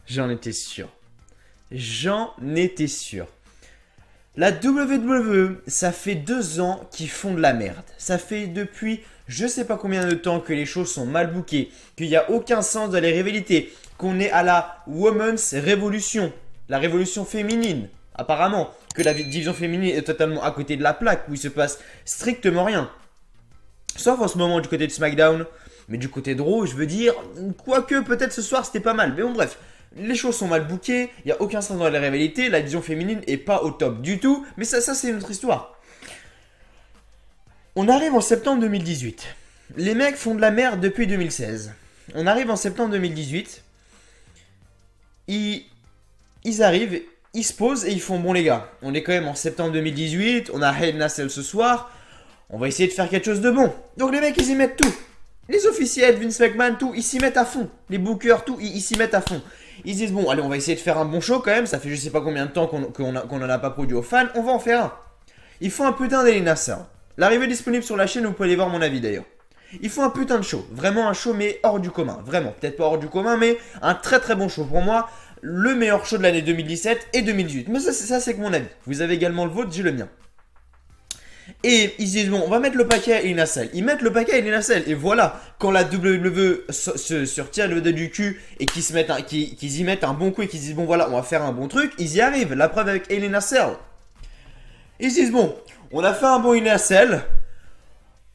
J'en étais sûr. J'en étais sûr. La WWE, ça fait 2 ans qu'ils font de la merde. Ça fait depuis je sais pas combien de temps que les choses sont mal bookées, qu'il n'y a aucun sens dans les rivalités, qu'on est à la Women's Revolution, la révolution féminine, apparemment, que la division féminine est totalement à côté de la plaque, où il se passe strictement rien. Sauf en ce moment du côté de SmackDown, mais du côté de Raw, je veux dire, quoique peut-être ce soir c'était pas mal, mais bon bref. Les choses sont mal bookées, il n'y a aucun sens dans les rivalités, la division féminine est pas au top du tout, mais ça c'est une autre histoire. On arrive en septembre 2018. Les mecs font de la merde depuis 2016. On arrive en septembre 2018. Ils arrivent, ils se posent et ils font bon les gars. On est quand même en septembre 2018, on a Hell in a Cell ce soir. On va essayer de faire quelque chose de bon. Donc les mecs ils y mettent tout. Les officiels, Vince McMahon, tout, ils s'y mettent à fond. Les bookers, tout, ils s'y mettent à fond. Ils disent bon allez on va essayer de faire un bon show quand même. Ça fait je sais pas combien de temps qu'on en a pas produit aux fans. On va en faire un. Ils font un putain d'Hell in a Cell. L'arrivée est disponible sur la chaîne, vous pouvez aller voir mon avis d'ailleurs. Ils font un putain de show, vraiment un show mais hors du commun, vraiment, peut-être pas hors du commun mais un très très bon show pour moi, le meilleur show de l'année 2017 et 2018. Mais ça c'est que mon avis, vous avez également le vôtre, j'ai le mien. Et ils disent bon on va mettre le paquet à Hell in a Cell, ils mettent le paquet à Hell in a Cell et voilà, quand la WWE se retire le dos du cul et qu'ils y mettent un bon coup et qu'ils disent bon voilà on va faire un bon truc, ils y arrivent, la preuve avec Hell in a Cell. Ils disent bon, on a fait un bon Hell in a Cell.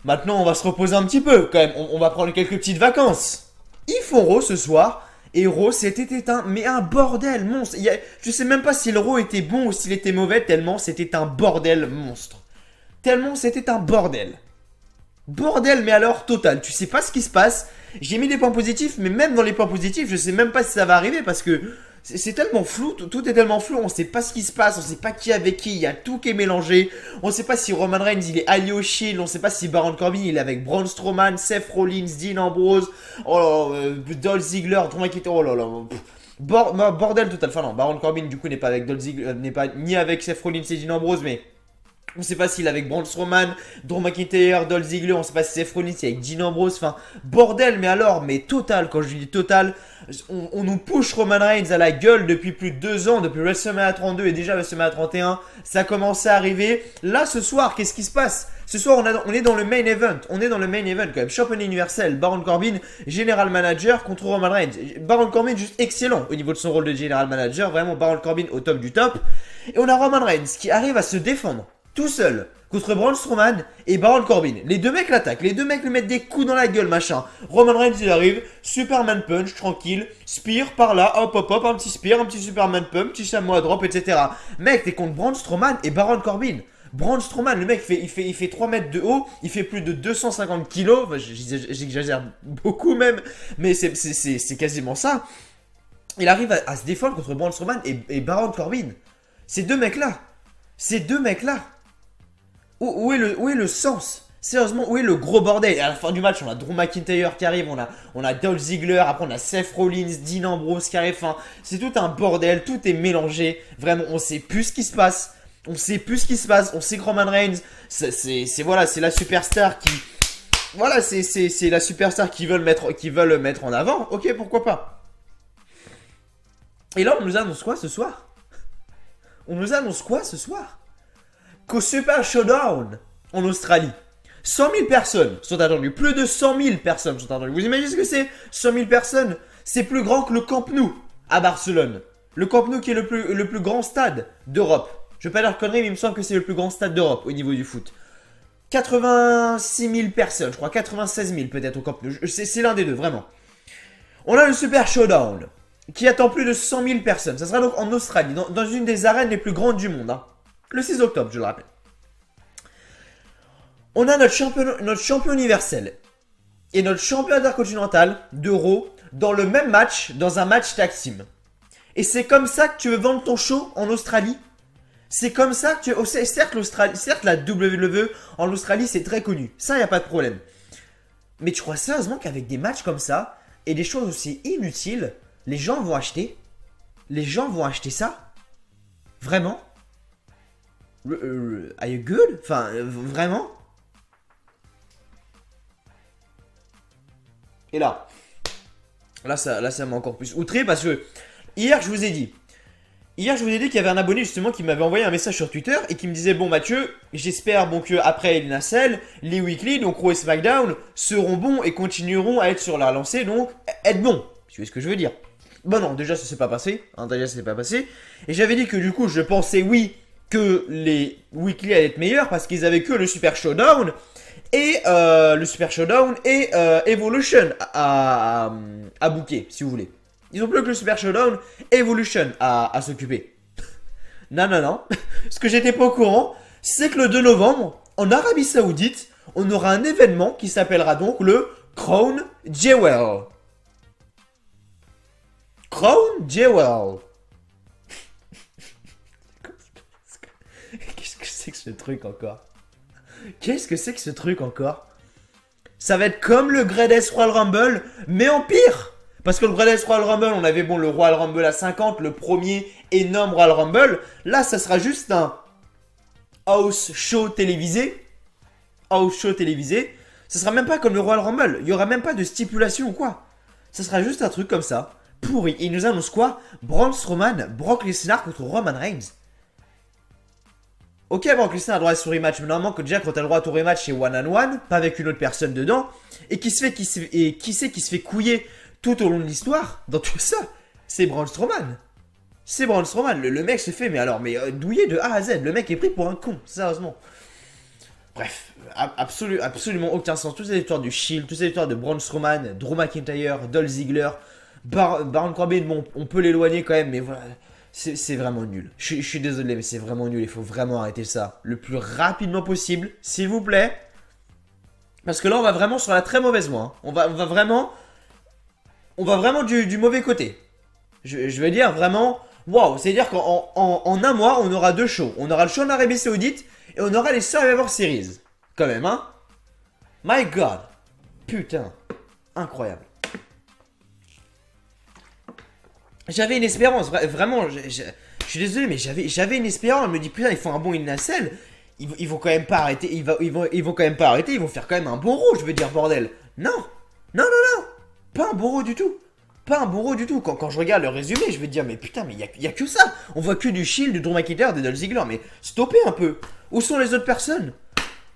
Maintenant, on va se reposer un petit peu quand même. On va prendre quelques petites vacances. Ils font Raw ce soir. Et Raw, c'était un bordel monstre. Je sais même pas si le Raw était bon ou s'il était mauvais, tellement c'était un bordel monstre. Tellement c'était un bordel. Bordel, mais alors total. Tu sais pas ce qui se passe. J'ai mis des points positifs, mais même dans les points positifs, je sais même pas si ça va arriver parce que c'est tellement flou, tout est tellement flou, on sait pas ce qui se passe, on sait pas qui est avec qui, il y a tout qui est mélangé. On sait pas si Roman Reigns il est allié au Shield, on sait pas si Baron Corbin il est avec Braun Strowman, Seth Rollins, Dean Ambrose, Dolph Ziggler, Drew McIntyre, oh là là. Bordel total. Enfin non, Baron Corbin du coup n'est pas avec Dolph Ziggler, n'est pas ni avec Seth Rollins et Dean Ambrose, mais on sait pas s'il est avec Braun Strowman, Drew McIntyre, Dolph Ziggler, on sait pas si Seth Rollins est avec Dean Ambrose, enfin bordel mais alors, mais total, quand je dis total, on nous push Roman Reigns à la gueule depuis plus de 2 ans, depuis WrestleMania 32 et déjà WrestleMania 31, ça a commencé à arriver. Là ce soir, qu'est-ce qui se passe? Ce soir on est dans le main event, quand même, champion universel, Baron Corbin, General Manager contre Roman Reigns. Baron Corbin juste excellent au niveau de son rôle de General Manager, vraiment Baron Corbin au top du top. Et on a Roman Reigns qui arrive à se défendre tout seul contre Braun Strowman et Baron Corbin. Les deux mecs l'attaquent, les deux mecs lui mettent des coups dans la gueule, machin. Roman Reigns il arrive, Superman Punch, tranquille, spear par là, hop hop hop, un petit spear, un petit Superman Punch, petit Samoa Drop, etc. Mec, t'es contre Braun Strowman et Baron Corbin. Braun Strowman, le mec il fait 3 mètres de haut, il fait plus de 250 kilos, enfin, j'exagère beaucoup même, mais c'est quasiment ça. Il arrive à se défendre contre Braun Strowman et Baron Corbin. Ces deux mecs là. Où est le sens? Sérieusement, où est le gros bordel? Et à la fin du match, on a Drew McIntyre qui arrive, on a Dolph Ziggler, après on a Seth Rollins, Dean Ambrose qui arrive. Enfin, c'est tout un bordel, tout est mélangé. Vraiment, on sait plus ce qui se passe. On sait que Roman Reigns, c'est la superstar qui... Voilà, c'est la superstar qu'ils veulent mettre en avant. Ok, pourquoi pas. Et là, on nous annonce quoi ce soir? Qu'au Super Showdown en Australie, 100 000 personnes sont attendues. Plus de 100 000 personnes sont attendues. Vous imaginez ce que c'est? 100 000 personnes, c'est plus grand que le Camp Nou à Barcelone. Le Camp Nou qui est le plus grand stade d'Europe. Je vais pas dire connerie, mais il me semble que c'est le plus grand stade d'Europe au niveau du foot. 86 000 personnes, je crois, 96 000 peut-être au Camp Nou. C'est l'un des deux, vraiment. On a le Super Showdown qui attend plus de 100 000 personnes. Ça sera donc en Australie, dans une des arènes les plus grandes du monde. Hein. Le 6 octobre, je le rappelle. On a notre champion universel et notre champion intercontinental d'Euro dans le même match, dans un match tag team. Et c'est comme ça que tu veux vendre ton show en Australie? C'est comme ça que tu... Oh, certes, la WWE en Australie, c'est très connu. Ça, il n'y a pas de problème. Mais tu crois sérieusement qu'avec des matchs comme ça et des choses aussi inutiles, les gens vont acheter? Les gens vont acheter ça? Vraiment? Are you good? Enfin, vraiment? Et là, ça m'a encore plus outré parce que hier, je vous ai dit. Hier, je vous ai dit qu'il y avait un abonné justement qui m'avait envoyé un message sur Twitter et qui me disait bon Mathieu, j'espère bon que après Hell in a Cell, les weekly, donc Raw et SmackDown, seront bons et continueront à être sur la lancée, donc être bons. Tu vois ce que je veux dire? Bon non, déjà ça s'est pas passé, Et j'avais dit que du coup je pensais oui que les weekly allaient être meilleurs parce qu'ils avaient que le Super Showdown et Evolution à booker, si vous voulez. Ils ont plus que le Super Showdown Evolution à s'occuper. Non. Ce que j'étais pas au courant, c'est que le 2 novembre, en Arabie Saoudite, on aura un événement qui s'appellera donc le Crown Jewel. Crown Jewel. Qu'est-ce que c'est que ce truc encore? Ça va être comme le Greatest Royal Rumble, mais en pire. Parce que le Greatest Royal Rumble, on avait bon le Royal Rumble à 50, le premier énorme Royal Rumble. Là, ça sera juste un house show télévisé. Ça sera même pas comme le Royal Rumble. Il y aura même pas de stipulation ou quoi. Ça sera juste un truc comme ça. Pourri. Et il nous annonce quoi? Braun Strowman, Brock Lesnar contre Roman Reigns. Ok, Brock Lesnar a droit à son rematch, mais normalement, déjà, quand t'as le droit à ton rematch, c'est one-on-one, pas avec une autre personne dedans. Et qui c'est qui se fait couiller tout au long de l'histoire, dans tout ça? C'est Braun Strowman. Le mec se fait, douillé de A à Z. Le mec est pris pour un con, sérieusement. Bref, absolument aucun sens. Toutes ces histoires du Shield, toutes ces histoires de Braun Strowman, Drew McIntyre, Dolph Ziggler, Baron Corbin, bon, on peut l'éloigner quand même, mais voilà, c'est vraiment nul. Je suis désolé, mais c'est vraiment nul. Il faut vraiment arrêter ça le plus rapidement possible, s'il vous plaît. Parce que là, on va vraiment sur la très mauvaise voie. Hein. On va vraiment du mauvais côté. Je veux dire vraiment, waouh, c'est-à-dire qu'en un mois, on aura 2 shows. On aura le show en Arabie Saoudite et on aura les Survivor Series. Quand même, hein. My God. Putain. Incroyable. J'avais une espérance, vraiment, je suis désolé, mais j'avais une espérance. Je me dis, putain, ils font un bon Hell in a Cell. Ils vont quand même pas arrêter, ils vont quand même pas arrêter, ils vont faire quand même un bon Raw, je veux dire, bordel. Non. Pas un bon Raw du tout. Quand je regarde le résumé, je vais te dire, mais putain, mais y a que ça. On voit que du Shield, du Drew McIntyre, de Dolph Ziggler, mais stoppez un peu. Où sont les autres personnes?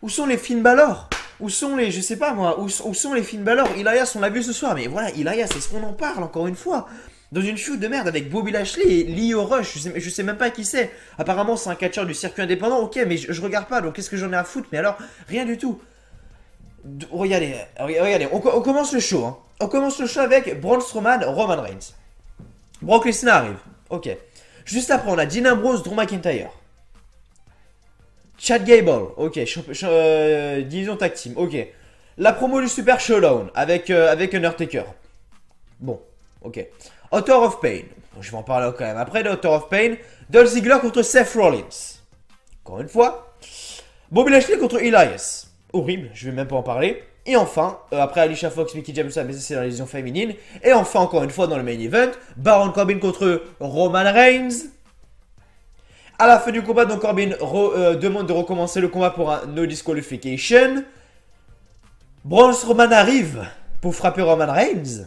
Où sont les Finn Balor? Où sont les, je sais pas moi, où sont les Finn Balor? Elias, on l'a vu ce soir, mais voilà, Elias, est-ce qu'on en parle encore une fois? Dans une feud de merde avec Bobby Lashley et Lio Rush, je sais même pas qui c'est. Apparemment, c'est un catcheur du circuit indépendant, ok, mais je regarde pas, donc qu'est-ce que j'en ai à foutre? Mais alors, rien du tout. Regardez, on commence le show, hein. On commence le show avec Braun Strowman, Roman Reigns. Brock Lesnar arrive, ok. Juste après, on a Dean Ambrose, Drew McIntyre. Chad Gable, ok. Division Tag Team, ok. La promo du Super Showdown avec Undertaker. Bon, ok. Author of Pain. Je vais en parler quand même après de Author of Pain. Dolph Ziggler contre Seth Rollins. Encore une fois. Bobby Lashley contre Elias. Horrible, je vais même pas en parler. Et enfin, après Alicia Fox, Mickie James, mais ça c'est dans la division féminine. Et enfin, encore une fois, dans le main event, Baron Corbin contre Roman Reigns. À la fin du combat, donc Corbin demande de recommencer le combat pour un no disqualification. Braun Strowman arrive pour frapper Roman Reigns.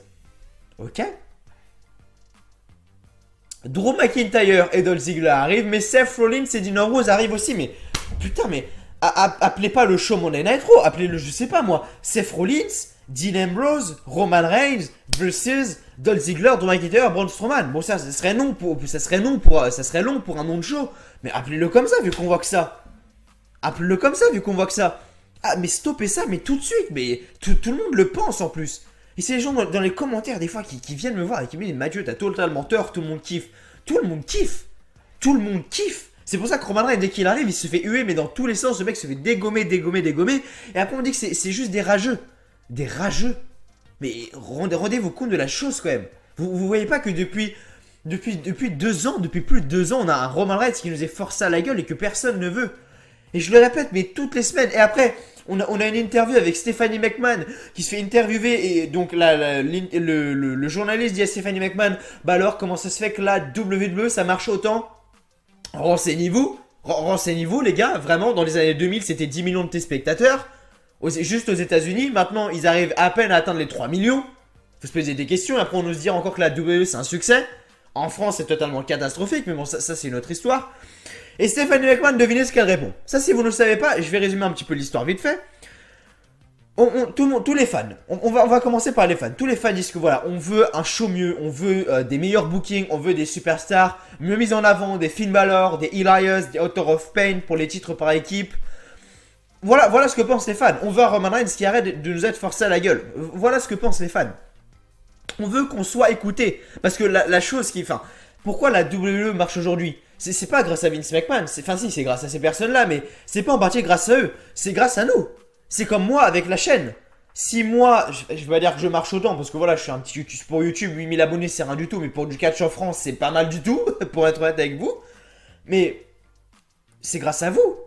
Ok. Drew McIntyre et Dolph Ziggler arrivent, mais Seth Rollins et Dean Ambrose arrivent aussi. Mais putain, mais appelez pas le show Monday Night Raw, appelez-le, je sais pas moi, Seth Rollins, Dean Ambrose, Roman Reigns versus Dolph Ziggler, Drew McIntyre, Braun Strowman. Bon, ça serait long pour un nom de show, mais appelez-le comme ça vu qu'on voit que ça. Ah, mais stoppez ça, mais tout de suite, mais tout le monde le pense en plus. Et c'est les gens dans les commentaires des fois qui viennent me voir et qui me disent Mathieu, t'as totalement tort, tout le monde kiffe. Tout le monde kiffe. C'est pour ça que Roman Reigns, dès qu'il arrive, il se fait huer, mais dans tous les sens, le mec se fait dégommer. Et après, on dit que c'est juste des rageux. Mais rendez-vous compte de la chose quand même. Vous voyez pas que depuis 2 ans, depuis plus de 2 ans, on a un Roman Reigns qui nous est forcé à la gueule et que personne ne veut. Et je le répète, mais toutes les semaines. Et après, on a une interview avec Stephanie McMahon qui se fait interviewer. Et donc le journaliste dit à Stephanie McMahon, bah alors comment ça se fait que la WWE ça marche autant? Renseignez-vous les gars, vraiment dans les années 2000 c'était 10 millions de téléspectateurs. Juste aux États-Unis, maintenant ils arrivent à peine à atteindre les 3 millions. Faut se poser des questions, après on nous dire encore que la WWE c'est un succès. En France, c'est totalement catastrophique, mais bon, ça c'est une autre histoire. Et Stephanie McMahon, devinez ce qu'elle répond. Ça, si vous ne le savez pas, je vais résumer un petit peu l'histoire vite fait. Tous les fans, on va commencer par les fans. Tous les fans disent que voilà, on veut un show mieux, on veut des meilleurs bookings, on veut des superstars mieux mis en avant, des Finn Balor, des Elias, des Author of Pain pour les titres par équipe. Voilà ce que pensent les fans. On veut un Roman Reigns qui arrête de nous être forcé à la gueule. Voilà ce que pensent les fans. On veut qu'on soit écouté. Parce que la chose qui... Enfin, pourquoi la WWE marche aujourd'hui? C'est pas grâce à Vince McMahon. Enfin si, c'est grâce à ces personnes-là, mais c'est pas en partie grâce à eux. C'est grâce à nous. C'est comme moi avec la chaîne. Si moi, je vais pas dire que je marche autant, parce que voilà, je suis un petit YouTube pour YouTube, 8000 abonnés c'est rien du tout, mais pour du catch en France c'est pas mal du tout, pour être honnête avec vous. Mais c'est grâce à vous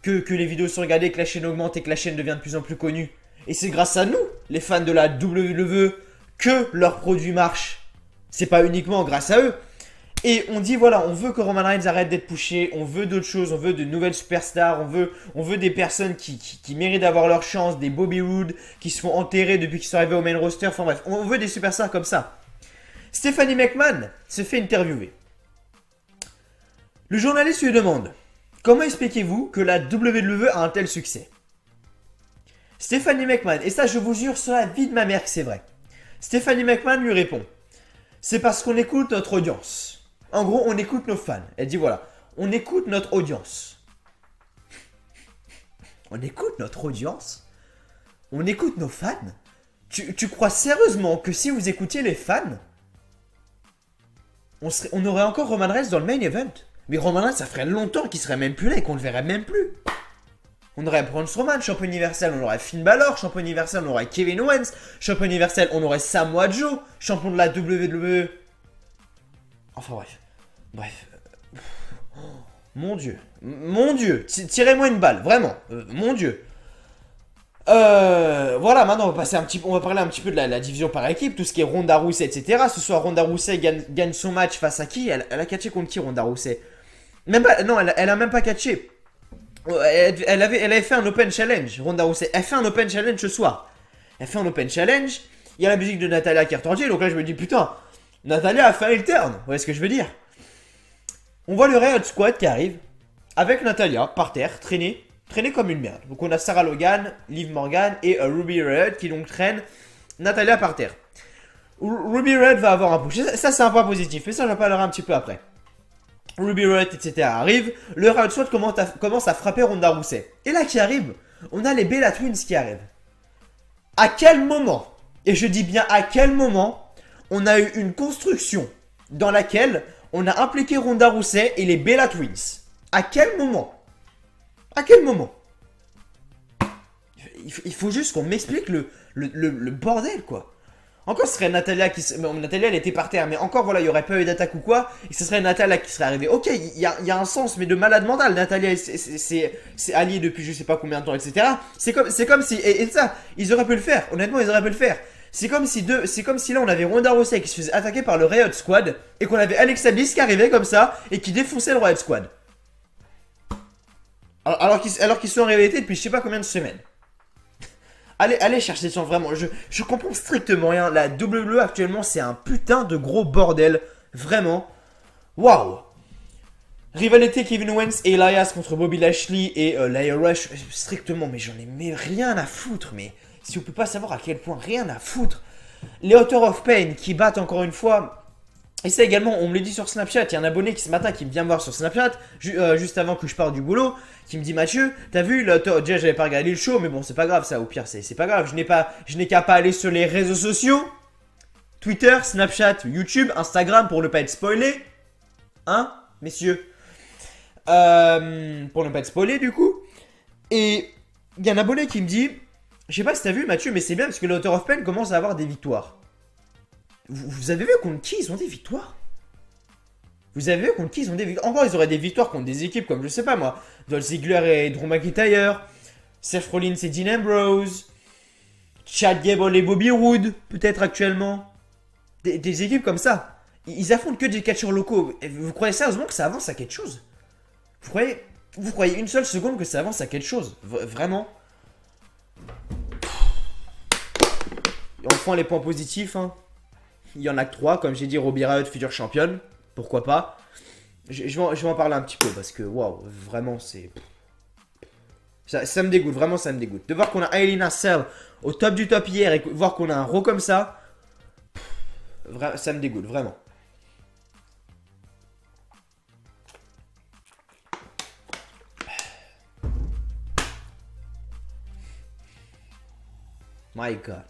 que les vidéos sont regardées, que la chaîne augmente et que la chaîne devient de plus en plus connue. Et c'est grâce à nous, les fans de la WWE, que leurs produits marchent. C'est pas uniquement grâce à eux. Et on dit voilà, on veut que Roman Reigns arrête d'être pushé, on veut d'autres choses, on veut de nouvelles superstars, on veut des personnes qui méritent d'avoir leur chance, des Bobby Roode qui se font enterrer depuis qu'ils sont arrivés au main roster, enfin bref, on veut des superstars comme ça. Stephanie McMahon se fait interviewer. Le journaliste lui demande « Comment expliquez-vous que la WWE a un tel succès ?» Stephanie McMahon, et ça je vous jure sur la vie de ma mère que c'est vrai. Stephanie McMahon lui répond « C'est parce qu'on écoute notre audience. » En gros, on écoute nos fans. Elle dit voilà, on écoute notre audience. On écoute notre audience? On écoute nos fans? Tu crois sérieusement que si vous écoutiez les fans, on aurait encore Roman Reigns dans le main event? Mais Roman Reigns, ça ferait longtemps qu'il serait même plus là et qu'on le verrait même plus. On aurait Braun Strowman, champion universel, on aurait Finn Balor, champion universel, on aurait Kevin Owens, champion universel, on aurait Samoa Joe, champion de la WWE. Enfin bref. Bref. Mon Dieu. Mon Dieu. Tirez-moi une balle. Vraiment. Mon Dieu. Voilà, maintenant on va parler un petit peu de la division par équipe, tout ce qui est Ronda Rousey, etc. Ce soir, Ronda Rousey gagne son match face à qui? Elle a catché contre qui, Ronda Rousey? Même pas, non, elle a même pas catché. Elle avait fait un Open Challenge, Ronda Rousey. Elle fait un Open Challenge ce soir. Elle fait un Open Challenge. Il y a la musique de Natalia qui est retentue, donc là je me dis putain, Natalia a fait un heel turn. Vous voyez ce que je veux dire? On voit le Riot Squad qui arrive avec Natalia par terre, traînée comme une merde. Donc on a Sarah Logan, Liv Morgan et Ruby Riot qui donc traînent Natalia par terre. Ruby Riot va avoir un push. Ça c'est un point positif, mais ça j'en parlerai un petit peu après. Ruby Riot, etc. arrive. Le Riot Squad commence à frapper Ronda Rousey. Et là qui arrive, on a les Bella Twins qui arrivent. À quel moment, et je dis bien à quel moment, on a eu une construction dans laquelle on a impliqué Ronda Rousey et les Bella Twins? À quel moment? À quel moment? Il faut juste qu'on m'explique le bordel, quoi. Encore, ce serait Natalia qui... Bon, Natalia, elle était par terre, mais encore, voilà, il n'y aurait pas eu d'attaque ou quoi. Et ce serait Natalia qui serait arrivée. Ok, il y a un sens, mais de malade mental. Natalia, c'est allié depuis je sais pas combien de temps, etc. C'est comme si... Et ça, ils auraient pu le faire. Honnêtement, ils auraient pu le faire. C'est comme si là on avait Ronda Rousey qui se faisait attaquer par le Riot Squad et qu'on avait Alexa Bliss qui arrivait comme ça et qui défonçait le Riot Squad. Alors qu'ils sont en réalité depuis je sais pas combien de semaines. Allez chercher ça vraiment. Je comprends strictement rien. La WWE actuellement c'est un putain de gros bordel. Vraiment. Waouh. Rivalité Kevin Owens et Elias contre Bobby Lashley et Lio Rush. Strictement, mais j'en ai rien à foutre. Mais si on peut pas savoir à quel point, rien à foutre. Les Author of Pain qui battent encore une fois. Et ça également, on me le dit sur Snapchat. Il y a un abonné qui ce matin qui me vient me voir sur Snapchat, juste avant que je parte du boulot, qui me dit Mathieu, t'as vu, déjà j'avais pas regardé le show, mais bon c'est pas grave ça, au pire c'est pas grave. Je n'ai qu'à pas aller sur les réseaux sociaux. Twitter, Snapchat, YouTube, Instagram pour ne pas être spoilé. Hein, messieurs? Pour ne pas être spoilé du coup. Et il y a un abonné qui me dit, je sais pas si t'as vu Mathieu, mais c'est bien parce que l'Author of Pain commence à avoir des victoires. Vous avez vu contre qui ils ont des victoires? Vous avez vu contre qui ils ont des victoires? Encore ils auraient des victoires contre des équipes comme je sais pas moi, Dolph Ziggler et Drew McIntyre, Seth Rollins et Dean Ambrose, Chad Gable et Bobby Roode, peut-être actuellement. Des équipes comme ça. Ils affrontent que des catcheurs locaux. Et vous croyez sérieusement que ça avance à quelque chose? Vous croyez une seule seconde que ça avance à quelque chose? Vraiment? Et enfin les points positifs, hein. Il y en a que 3, comme j'ai dit, Ruby Riott, future championne. Pourquoi pas. Je vais en parler un petit peu parce que, waouh, vraiment, c'est... Ça me dégoûte, vraiment, ça me dégoûte. De voir qu'on a Aileen Hassel au top du top hier et voir qu'on a un Raw comme ça, ça me dégoûte, vraiment. My God.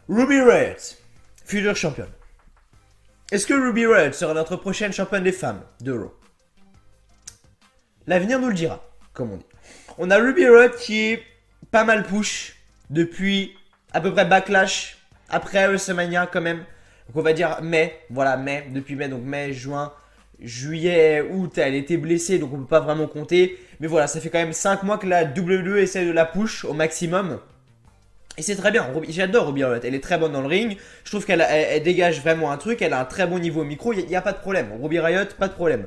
Ruby Riott, future championne. Est-ce que Ruby Riott sera notre prochaine championne des femmes de Raw? L'avenir nous le dira, comme on dit. On a Ruby Riott qui est pas mal push depuis à peu près Backlash, après WrestleMania quand même. Donc on va dire mai, voilà mai, depuis mai, donc mai, juin, juillet, août, elle était blessée donc on peut pas vraiment compter. Mais voilà, ça fait quand même 5 mois que la WWE essaie de la push au maximum. Et c'est très bien, j'adore Ruby Riott, elle est très bonne dans le ring. Je trouve qu'elle dégage vraiment un truc, elle a un très bon niveau au micro, il n'y a pas de problème. Ruby Riott, pas de problème.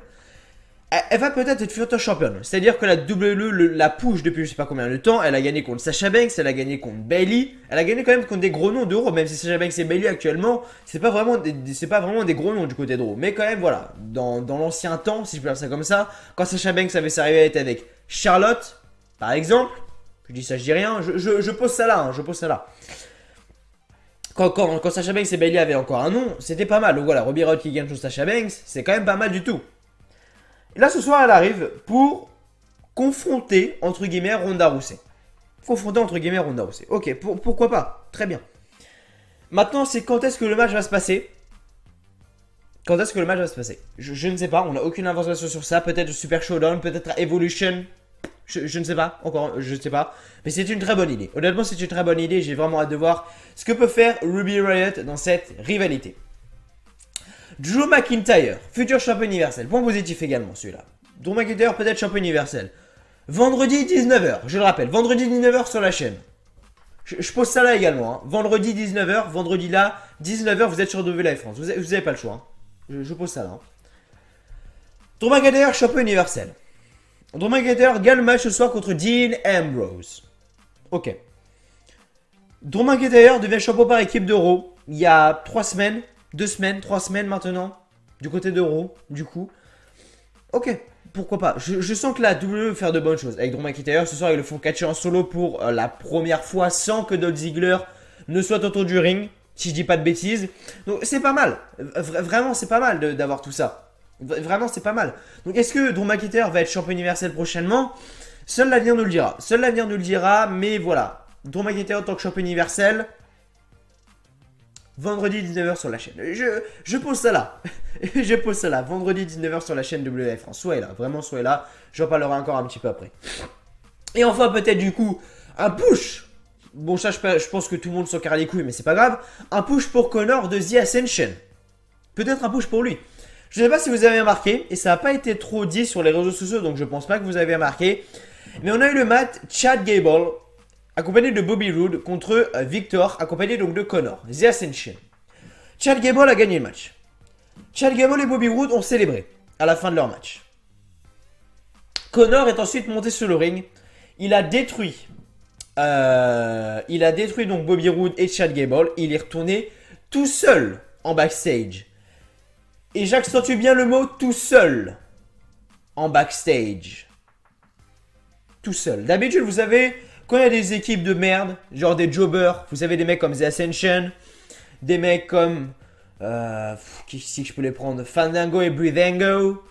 Elle va peut-être être future championne. C'est-à-dire que la WWE la push depuis je sais pas combien de temps. Elle a gagné contre Sasha Banks, elle a gagné contre Bayley. Elle a gagné quand même contre des gros noms d'Euro. Même si Sasha Banks et Bayley actuellement, c'est pas vraiment des gros noms du côté d'Euro. Mais quand même, voilà. Dans l'ancien temps, si je peux dire ça comme ça, quand Sasha Banks avait sa rivalité avec Charlotte, par exemple. Je dis ça, je dis rien. Je pose ça là, hein, je pose ça là. Quand Sasha Banks et Bayley avaient encore un nom, c'était pas mal. Donc voilà, Ruby Riott qui gagne contre Sasha Banks, c'est quand même pas mal du tout. Et là, ce soir, elle arrive pour confronter, entre guillemets, Ronda Rousey. Confronter, entre guillemets, Ronda Rousey. Ok, pourquoi pas? Très bien. Maintenant, c'est quand est-ce que le match va se passer? Quand est-ce que le match va se passer? Je ne sais pas, on n'a aucune information sur ça. Peut-être Super Showdown, peut-être Evolution. Je ne sais pas, encore, je ne sais pas. Mais c'est une très bonne idée. Honnêtement, c'est une très bonne idée. J'ai vraiment hâte de voir ce que peut faire Ruby Riott dans cette rivalité. Drew McIntyre, futur champion universel. Point positif également, celui-là. Drew McIntyre, peut-être champion universel. Vendredi 19h, je le rappelle. Vendredi 19h sur la chaîne. Je pose ça là également. Hein. Vendredi 19h, vendredi là, 19h, vous êtes sur WWE France. Vous n'avez pas le choix. Hein. Je pose ça là. Hein. Drew McIntyre, champion universel. Drew McIntyre gagne le match ce soir contre Dean Ambrose. Ok. Drew McIntyre devient champion par équipe de Raw il y a 3 semaines. 2 semaines, 3 semaines maintenant, du côté de Raw, du coup. Ok, pourquoi pas. Je sens que la WWE veut faire de bonnes choses. Avec Drew McIntyre, ce soir, ils le font catcher en solo pour la première fois sans que Dolph Ziggler ne soit autour du ring, si je dis pas de bêtises. Donc, c'est pas mal. Vraiment, c'est pas mal d'avoir tout ça. Vraiment, c'est pas mal. Donc, est-ce que Drew McIntyre va être champion universel prochainement? Seul l'avenir nous le dira. Seul l'avenir nous le dira, mais voilà. Drew McIntyre en tant que champion universel... Vendredi 19h sur la chaîne. Je pose ça là. Je pose ça là. Vendredi 19h sur la chaîne WWE France. Soyez là. Vraiment, soyez là. J'en parlerai encore un petit peu après. Et enfin, peut-être du coup, un push. Bon, ça, je pense que tout le monde s'en carre les couilles, mais c'est pas grave. Un push pour Connor de The Ascension. Peut-être un push pour lui. Je ne sais pas si vous avez remarqué, et ça n'a pas été trop dit sur les réseaux sociaux, donc je pense pas que vous avez remarqué. Mais on a eu le match Chad Gable, accompagné de Bobby Roode contre Victor, accompagné donc de Connor, The Ascension. Chad Gable a gagné le match. Chad Gable et Bobby Roode ont célébré à la fin de leur match. Connor est ensuite monté sur le ring. Il a détruit donc Bobby Roode et Chad Gable. Il est retourné tout seul en backstage. Et j'accentue bien le mot tout seul en backstage. Tout seul. D'habitude, vous savez, quand il y a des équipes de merde, genre des jobbers, vous avez des mecs comme The Ascension, des mecs comme... qui je peux les prendre? Fandango et Breathango,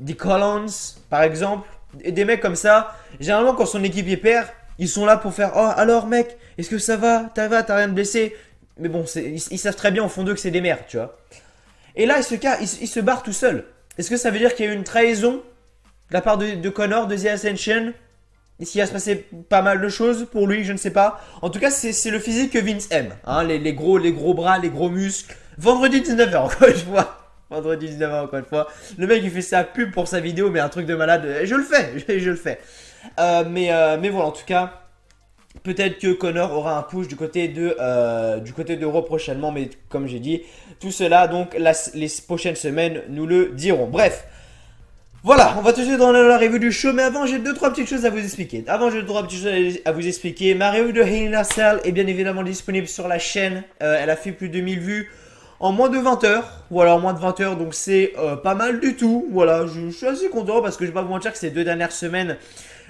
The Collins, par exemple. Et des mecs comme ça, généralement quand son équipe y perd, ils sont là pour faire « Oh, alors mec, est-ce que ça va? T'as rien de blessé ?» Mais bon, ils savent très bien au fond d'eux que c'est des merdes, tu vois. Et là, il se barre tout seul. Est-ce que ça veut dire qu'il y a eu une trahison de la part de Connor, de The Ascension? Est-ce qu'il va se passer pas mal de choses pour lui? Je ne sais pas. En tout cas, c'est le physique que Vince aime. Hein, les gros bras, les gros muscles. Vendredi 19h, encore une fois. Vendredi 19h, encore une fois. Le mec, il fait sa pub pour sa vidéo, mais un truc de malade. Je le fais, je le fais. Mais voilà, en tout cas, peut-être que Connor aura un push du côté de Raw prochainement. Mais comme j'ai dit, tout cela, donc, les prochaines semaines, nous le dirons. Bref. Voilà, on va tout de suite dans la review du show, mais avant j'ai 2-3 petites choses à vous expliquer. Ma review de Hell in a Cell est bien évidemment disponible sur la chaîne. Elle a fait plus de 1000 vues en moins de 20 heures. Voilà, en moins de 20 heures, donc c'est pas mal du tout. Voilà, je suis assez content parce que je vais pas vous mentir que ces 2 dernières semaines,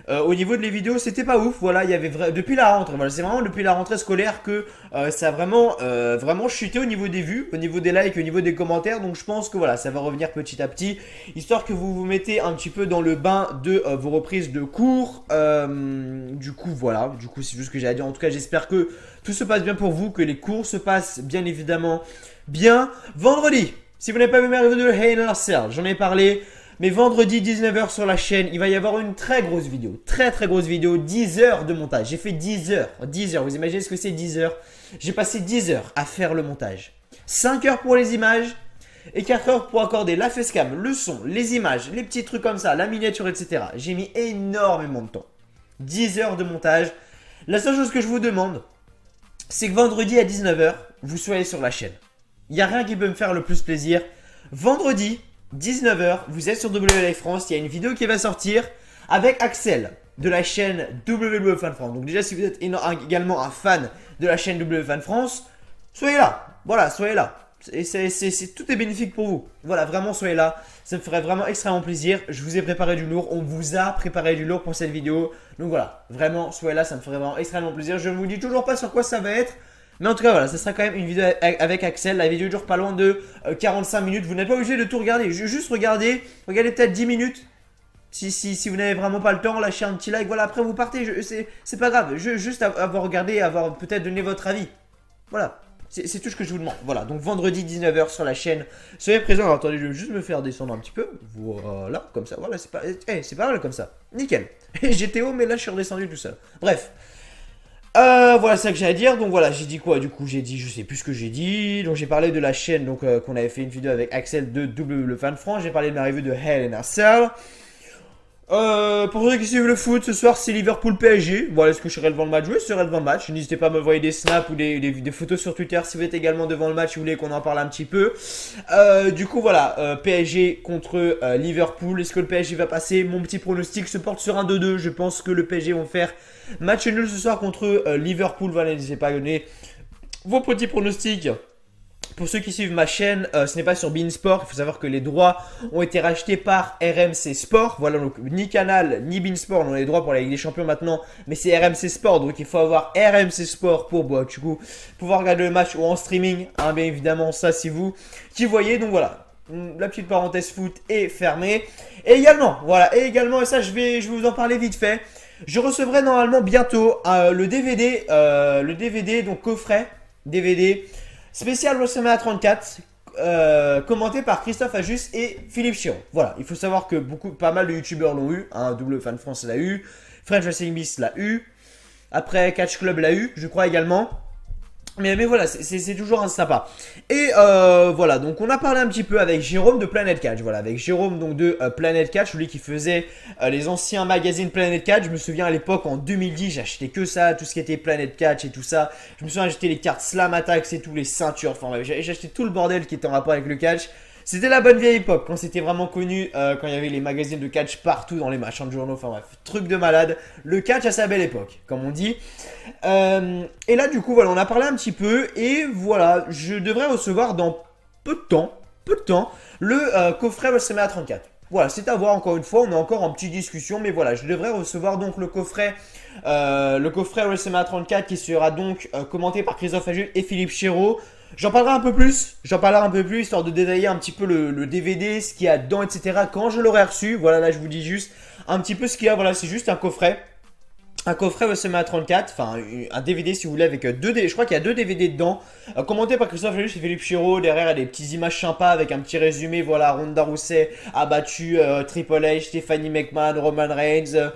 au niveau de les vidéos, c'était pas ouf. Voilà, il y avait depuis la rentrée. Voilà, c'est vraiment depuis la rentrée scolaire que ça a vraiment chuté au niveau des vues, au niveau des likes, au niveau des commentaires. Donc je pense que voilà, ça va revenir petit à petit, histoire que vous vous mettez un petit peu dans le bain de vos reprises de cours. Du coup, voilà. Du coup, c'est juste ce que j'ai à dire. En tout cas, j'espère que tout se passe bien pour vous, que les cours se passent bien évidemment bien. Vendredi, si vous n'avez pas vu ma review de Hell in a Cell, j'en ai parlé. Mais vendredi 19h sur la chaîne, il va y avoir une très grosse vidéo. Très grosse vidéo, 10 heures de montage. J'ai fait 10 heures. 10 heures, vous imaginez ce que c'est 10 heures? J'ai passé 10 heures à faire le montage. 5 heures pour les images et 4 heures pour accorder la facecam, le son, les images, les petits trucs comme ça, la miniature, etc. J'ai mis énormément de temps. 10 heures de montage. La seule chose que je vous demande, c'est que vendredi à 19h, vous soyez sur la chaîne. Il n'y a rien qui peut me faire le plus plaisir. Vendredi 19h, vous êtes sur WWE France, il y a une vidéo qui va sortir avec Axel de la chaîne WWE Fan France. Donc déjà, si vous êtes également un fan de la chaîne WWE Fan France, soyez là. Voilà, soyez là. Tout est bénéfique pour vous. Voilà, vraiment, soyez là. Ça me ferait vraiment extrêmement plaisir. Je vous ai préparé du lourd. On vous a préparé du lourd pour cette vidéo. Donc voilà, vraiment, soyez là. Ça me ferait vraiment extrêmement plaisir. Je ne vous dis toujours pas sur quoi ça va être. Mais en tout cas, voilà, ça sera quand même une vidéo avec Axel. La vidéo dure pas loin de 45 minutes. Vous n'êtes pas obligé de tout regarder. Juste regardez peut-être 10 minutes. Si vous n'avez vraiment pas le temps, lâchez un petit like. Voilà, après vous partez. C'est pas grave. Juste avoir regardé, avoir peut-être donné votre avis. Voilà. C'est tout ce que je vous demande. Voilà, donc vendredi 19h sur la chaîne. Soyez présents. Alors attendez, je vais juste me faire descendre un petit peu. Voilà, comme ça. Voilà, c'est pas mal comme ça. Nickel. J'étais haut, mais là je suis redescendu tout seul. Bref. Voilà, c'est ça que j'ai à dire. Donc voilà, j'ai dit quoi? Du coup, j'ai dit, je sais plus ce que j'ai dit. Donc j'ai parlé de la chaîne, donc qu'on avait fait une vidéo avec Axel de WWE Fan France. J'ai parlé de ma review de Hell in a Cell. Pour ceux qui suivent le foot, ce soir c'est Liverpool PSG. Voilà, est-ce que je serai devant le match? Oui, je serai devant le match. N'hésitez pas à me envoyer des snaps ou des photos sur Twitter si vous êtes également devant le match et vous voulez qu'on en parle un petit peu. Du coup, voilà, PSG contre Liverpool. Est-ce que le PSG va passer? Mon petit pronostic se porte sur un 2-2. Je pense que le PSG vont faire match nul ce soir contre Liverpool. Voilà, n'hésitez pas à donner vos petits pronostics. Pour ceux qui suivent ma chaîne, ce n'est pas sur beIN Sport. Il faut savoir que les droits ont été rachetés par RMC Sport. Voilà, donc ni Canal ni beIN Sport n'ont les droits pour la Ligue des Champions maintenant. Mais c'est RMC Sport, donc il faut avoir RMC Sport pour du coup pouvoir regarder le match ou en streaming. Hein, bien évidemment, ça c'est vous qui voyez. Donc voilà, la petite parenthèse foot est fermée. Et également, voilà, et ça je vais vous en parler vite fait. Je recevrai normalement bientôt le DVD, donc coffret DVD. Spécial WrestleMania 34, commenté par Christophe Ajus et Philippe Chiron. Voilà, il faut savoir que pas mal de youtubeurs l'ont eu. Hein, WWE Fan France l'a eu, French Wrestling Beast l'a eu, après Catch Club l'a eu, je crois également. Mais voilà, c'est toujours un sympa. Et voilà, donc on a parlé un petit peu avec Jérôme de Planet Catch. Voilà, avec Jérôme donc de Planet Catch, lui qui faisait les anciens magazines Planet Catch. Je me souviens à l'époque en 2010, j'achetais que ça, tout ce qui était Planet Catch et tout ça. Je me souviens acheter les cartes Slam Attack et tous les ceintures. Enfin, j'achetais tout le bordel qui était en rapport avec le catch. C'était la bonne vieille époque, quand c'était vraiment connu, quand il y avait les magazines de catch partout dans les marchands de journaux, enfin bref, truc de malade. Le catch à sa belle époque, comme on dit. Et là, du coup, voilà, on a parlé un petit peu, et voilà, je devrais recevoir dans peu de temps, le coffret WrestleMania 34. Voilà, c'est à voir encore une fois, on est encore en petite discussion, mais voilà, je devrais recevoir donc le coffret WrestleMania 34 qui sera donc commenté par Christophe Ajut et Philippe Chiron. J'en parlerai un peu plus, histoire de détailler un petit peu le DVD, ce qu'il y a dedans, etc. Quand je l'aurai reçu, voilà, là je vous dis juste un petit peu ce qu'il y a, voilà, c'est juste un coffret. Un coffret WrestleMania 34, enfin un DVD si vous voulez avec je crois qu'il y a 2 DVD dedans, commenté par Christophe Ajus et Philippe Chiron. Derrière il y a des petites images sympas avec un petit résumé, voilà, Ronda Rousey a battu Triple H, Stephanie McMahon, Roman Reigns,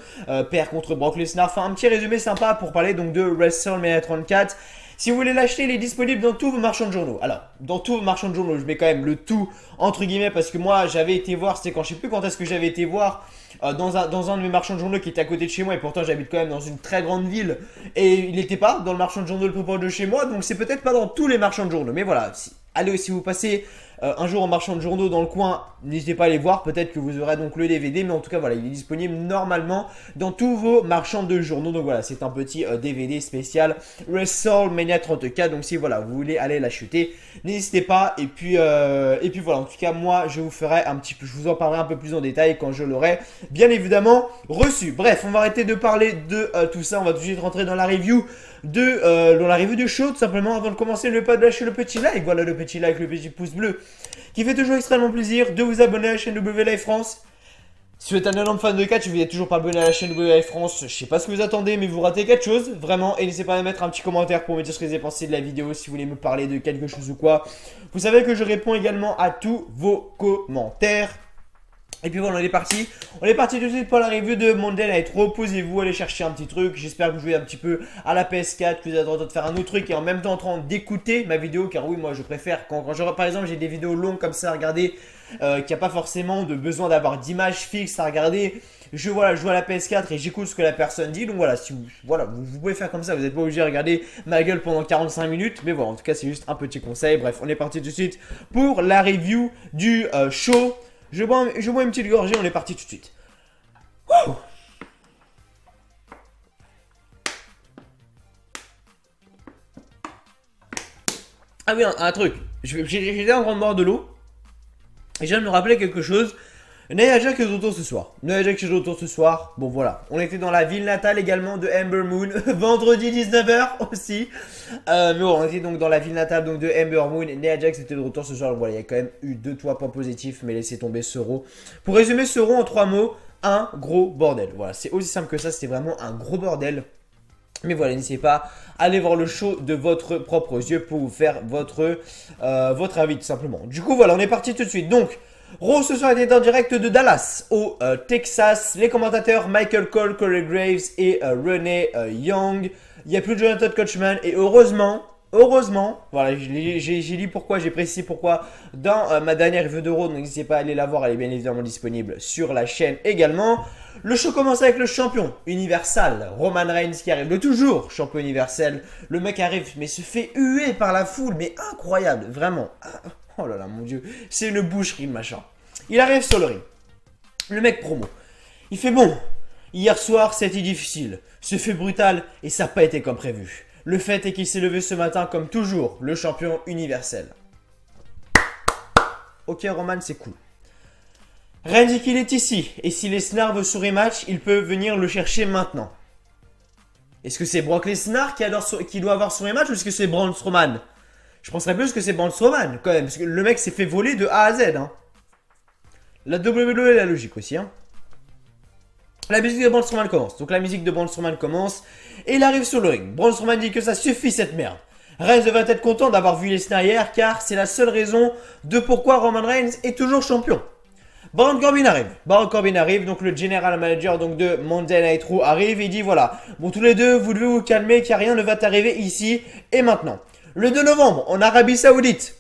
perd contre Brock Lesnar, enfin un petit résumé sympa pour parler donc de WrestleMania 34. Si vous voulez l'acheter, il est disponible dans tous vos marchands de journaux. Alors, dans tous vos marchands de journaux, je mets quand même le tout entre guillemets parce que moi, j'avais été voir, c'était quand je sais plus quand est-ce que j'avais été voir dans un de mes marchands de journaux qui était à côté de chez moi et pourtant j'habite quand même dans une très grande ville et il n'était pas dans le marchand de journaux le plus proche de chez moi, donc c'est peut-être pas dans tous les marchands de journaux. Mais voilà, allez, si vous passez un jour en marchand de journaux dans le coin, n'hésitez pas à aller voir, peut-être que vous aurez donc le DVD, mais en tout cas voilà, il est disponible normalement dans tous vos marchands de journaux. Donc voilà, c'est un petit DVD spécial WrestleMania 34. Donc si voilà, vous voulez aller l'acheter, n'hésitez pas. Et puis voilà, en tout cas moi je vous ferai un petit peu, je vous en parlerai un peu plus en détail quand je l'aurai bien évidemment reçu. Bref, on va arrêter de parler de tout ça, on va tout de suite rentrer dans la review du show, tout simplement. Avant de commencer, n'oubliez pas de lâcher le petit like, voilà, le petit like, le petit pouce bleu qui fait toujours extrêmement plaisir, de vous abonner à la chaîne W Live France. Si vous êtes un énorme fan de catch, vous n'êtes toujours pas abonné à la chaîne W Live France, je sais pas ce que vous attendez, mais vous ratez quelque chose, vraiment. Et n'hésitez pas à mettre un petit commentaire pour me dire ce que vous avez pensé de la vidéo, si vous voulez me parler de quelque chose ou quoi. Vous savez que je réponds également à tous vos commentaires. Et puis voilà, on est parti. On est parti tout de suite pour la review de Monday Night Raw. Posez-vous, allez chercher un petit truc. J'espère que vous jouez un petit peu à la PS4, que vous êtes en train de faire un autre truc et en même temps en train d'écouter ma vidéo. Car oui, moi je préfère quand par exemple j'ai des vidéos longues comme ça à regarder, qu'il n'y a pas forcément de besoin d'avoir d'images fixes à regarder. Je joue à la PS4 et j'écoute ce que la personne dit. Donc voilà, si vous, vous pouvez faire comme ça. Vous n'êtes pas obligé de regarder ma gueule pendant 45 minutes. Mais voilà, en tout cas, c'est juste un petit conseil. Bref, on est parti tout de suite pour la review du show. Je bois une petite gorgée, on est parti tout de suite. Wouh! Ah oui, un truc. J'étais en train de boire de l'eau. Et je viens de me rappeler quelque chose. Nia Jax est de retour ce soir. Nia Jax est de retour ce soir. Bon voilà. On était dans la ville natale également de Ember Moon. Vendredi 19h aussi. Mais bon, on était donc dans la ville natale donc de Ember Moon. Nia Jax était de retour ce soir. Donc voilà, il y a quand même eu 2-3 points positifs. Mais laissez tomber ce Raw. Pour résumer ce Raw en 3 mots, un gros bordel. Voilà, c'est aussi simple que ça. C'était vraiment un gros bordel. Mais voilà, n'hésitez pas à aller voir le show de votre propre yeux pour vous faire votre avis tout simplement. Du coup voilà, on est parti tout de suite. Donc Raw ce soir était en direct de Dallas au Texas. Les commentateurs Michael Cole, Corey Graves et Renee Young. Il n'y a plus de Jonathan Coachman et heureusement, voilà, j'ai dit pourquoi, j'ai précisé pourquoi dans ma dernière review de Raw. Donc n'hésitez pas à aller la voir, elle est bien évidemment disponible sur la chaîne également. Le show commence avec le champion universal, Roman Reigns, qui arrive, le toujours champion universel. Le mec arrive, mais se fait huer par la foule, mais incroyable, vraiment. Oh là là, mon Dieu, c'est une boucherie, le machin. Il arrive sur le ring. Le mec promo. Il fait bon. Hier soir, c'était difficile. Ce fait brutal et ça n'a pas été comme prévu. Le fait est qu'il s'est levé ce matin comme toujours, le champion universel. Ok, Roman, c'est cool. Reigns dit qu'il est ici. Et si Lesnar veut son rematch, il peut venir le chercher maintenant. Est-ce que c'est Brock Lesnar qui doit avoir son rematch ou est-ce que c'est Braun Strowman? Je penserais plus que c'est Braun Strowman, quand même, parce que le mec s'est fait voler de A à Z. Hein. La WWE est la logique aussi. Hein. La musique de Braun Strowman commence. Donc la musique de Braun Strowman commence. Et il arrive sur le ring. Braun Strowman dit que ça suffit cette merde. Reigns devrait être content d'avoir vu Lesnar hier, car c'est la seule raison de pourquoi Roman Reigns est toujours champion. Baron Corbin arrive. Baron Corbin arrive, donc le general manager donc de Monday Night Raw arrive et il dit voilà, bon tous les deux, vous devez vous calmer car rien ne va t'arriver ici et maintenant. Le 2 novembre, en Arabie Saoudite,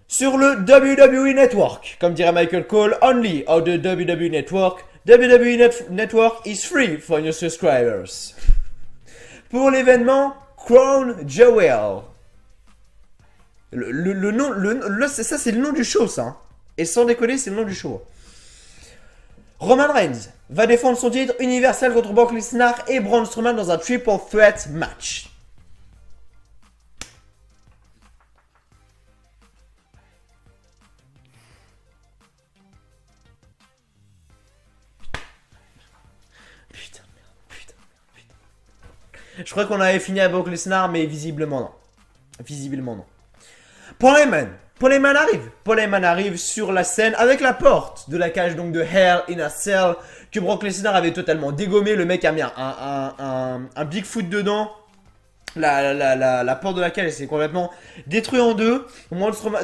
sur le WWE Network, comme dirait Michael Cole, only on the WWE Network, Network is free for your subscribers. Pour l'événement Crown Jewel. Le nom, ça c'est le nom du show ça. Hein. Et sans déconner, c'est le nom du show. Roman Reigns va défendre son titre universel contre Brock Lesnar et Braun Strowman dans un triple threat match. Putain. Je crois qu'on avait fini avec Brock Lesnar, mais visiblement non. Visiblement non. Paul Heyman arrive. Paul Heyman arrive sur la scène avec la porte de la cage donc de Hell in a Cell que Brock Lesnar avait totalement dégommé. Le mec a mis un Bigfoot dedans. La porte de la cage s'est complètement détruite en deux.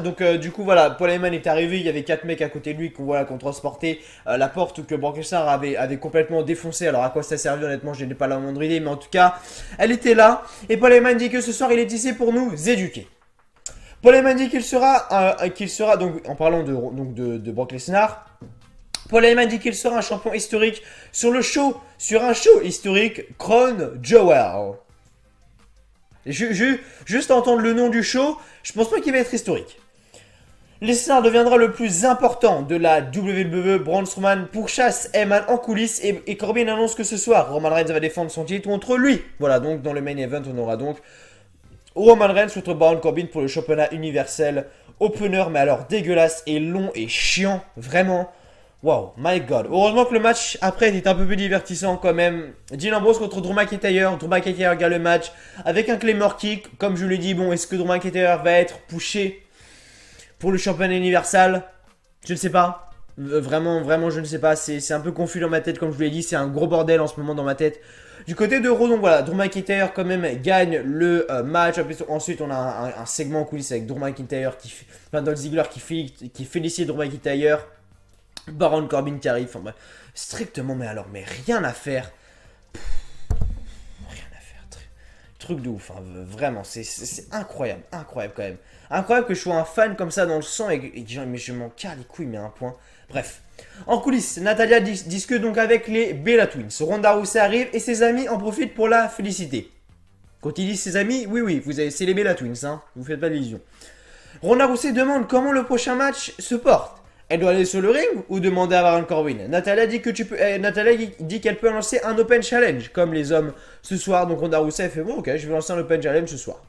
Donc du coup voilà, Paul Heyman est arrivé. Il y avait 4 mecs à côté de lui qui ont transporté la porte que Brock Lesnar avait complètement défoncé. Alors à quoi ça servait honnêtement, je n'ai pas la moindre idée. Mais en tout cas, elle était là. Et Paul Heyman dit que ce soir il est ici pour nous éduquer. Paul Heyman dit qu'il sera donc en parlant de Brock Lesnar. Paul Heyman dit qu'il sera un champion historique sur un show historique Crown Jewel. Juste entendre le nom du show, je pense pas qu'il va être historique. Lesnar deviendra le plus important de la WWE. Braun Strowman pourchasse Heyman en coulisses et Corbin annonce que ce soir, Roman Reigns va défendre son titre contre lui. Voilà, donc dans le main event, on aura donc Roman Reigns contre Baron Corbin pour le championnat universel. Opener, mais alors dégueulasse et long et chiant, vraiment. Wow, my god. Heureusement que le match après était un peu plus divertissant quand même. Dean Ambrose contre Drew McIntyre. Drew McIntyre gagne le match avec un Claymore Kick. Comme je l'ai dit, bon, est-ce que Drew McIntyre va être pushé pour le championnat universal? Je ne sais pas. Vraiment, je ne sais pas. C'est un peu confus dans ma tête, comme je vous l'ai dit. C'est un gros bordel en ce moment dans ma tête. Du côté de Raw, donc voilà, Drew McIntyre quand même gagne le match. Ensuite, on a un segment en coulisses avec Drew McIntyre, Dolph Ziggler qui félicite Drew McIntyre. Baron Corbin qui arrive. Enfin bref, strictement, mais rien à faire. Rien à faire. Truc de ouf, hein, vraiment. C'est incroyable quand même. Incroyable que je sois un fan comme ça dans le sang et mais je m'en carre les couilles, mais à un point. Bref. En coulisses, Natalia discute donc avec les Bella Twins. Ronda Rousey arrive et ses amis en profitent pour la féliciter. Quand il dit ses amis, oui, c'est les Bella Twins, hein. Vous faites pas d'illusions. Ronda Rousey demande comment le prochain match se porte. Elle doit aller sur le ring ou demander à Baron Corbin. Natalia dit qu'elle peut lancer un Open Challenge comme les hommes ce soir. Donc Ronda Rousey fait bon, ok, je vais lancer un Open Challenge ce soir.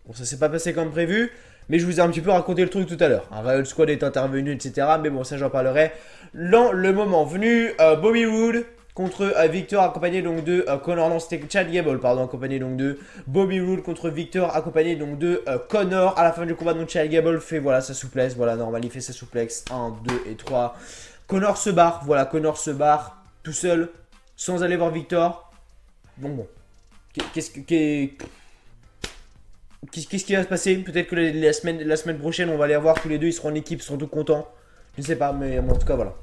Bon, ça s'est pas passé comme prévu, mais je vous ai un petit peu raconté le truc tout à l'heure. Un Riot Squad est intervenu, etc. Mais bon, ça j'en parlerai dans le moment venu. Bobby Roode contre Victor accompagné donc de Connor, non c'était Chad Gable pardon, accompagné donc de Bobby Roode contre Victor accompagné donc de Connor. À la fin du combat donc Chad Gable fait voilà sa souplesse, voilà normal il fait sa souplesse 1, 2 et 3. Connor se barre, voilà Connor se barre tout seul sans aller voir Victor. Bon. Qu'est-ce qui va se passer? Peut-être que la semaine prochaine on va les revoir tous les deux, ils seront en équipe, ils seront tous contents. Je ne sais pas, mais en tout cas voilà.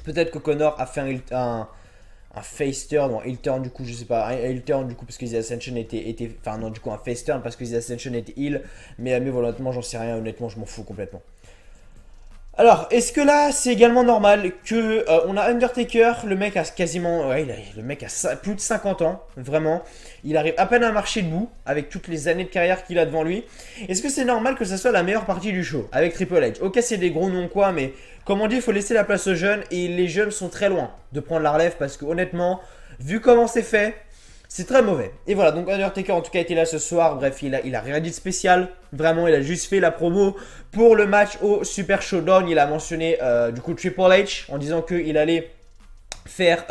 Peut-être que Connor a fait un face turn, non, heel turn du coup, je sais pas, un heel turn du coup parce que The Ascension était, enfin non, du coup un face turn parce que The Ascension était heel, mais voilà, honnêtement, j'en sais rien, honnêtement, je m'en fous complètement. Alors, est-ce que là, c'est également normal que on a Undertaker, le mec a quasiment, ouais, le mec a plus de 50 ans, vraiment, il arrive à peine à marcher debout avec toutes les années de carrière qu'il a devant lui. Est-ce que c'est normal que ça soit la meilleure partie du show avec Triple H? Ok, c'est des gros noms quoi, mais comme on dit, il faut laisser la place aux jeunes et les jeunes sont très loin de prendre la relève parce que honnêtement, vu comment c'est fait, c'est très mauvais. Et voilà, donc Undertaker en tout cas était là ce soir. Bref, il a rien dit de spécial. Vraiment, il a juste fait la promo pour le match au Super Showdown. Il a mentionné du coup Triple H en disant qu'il allait faire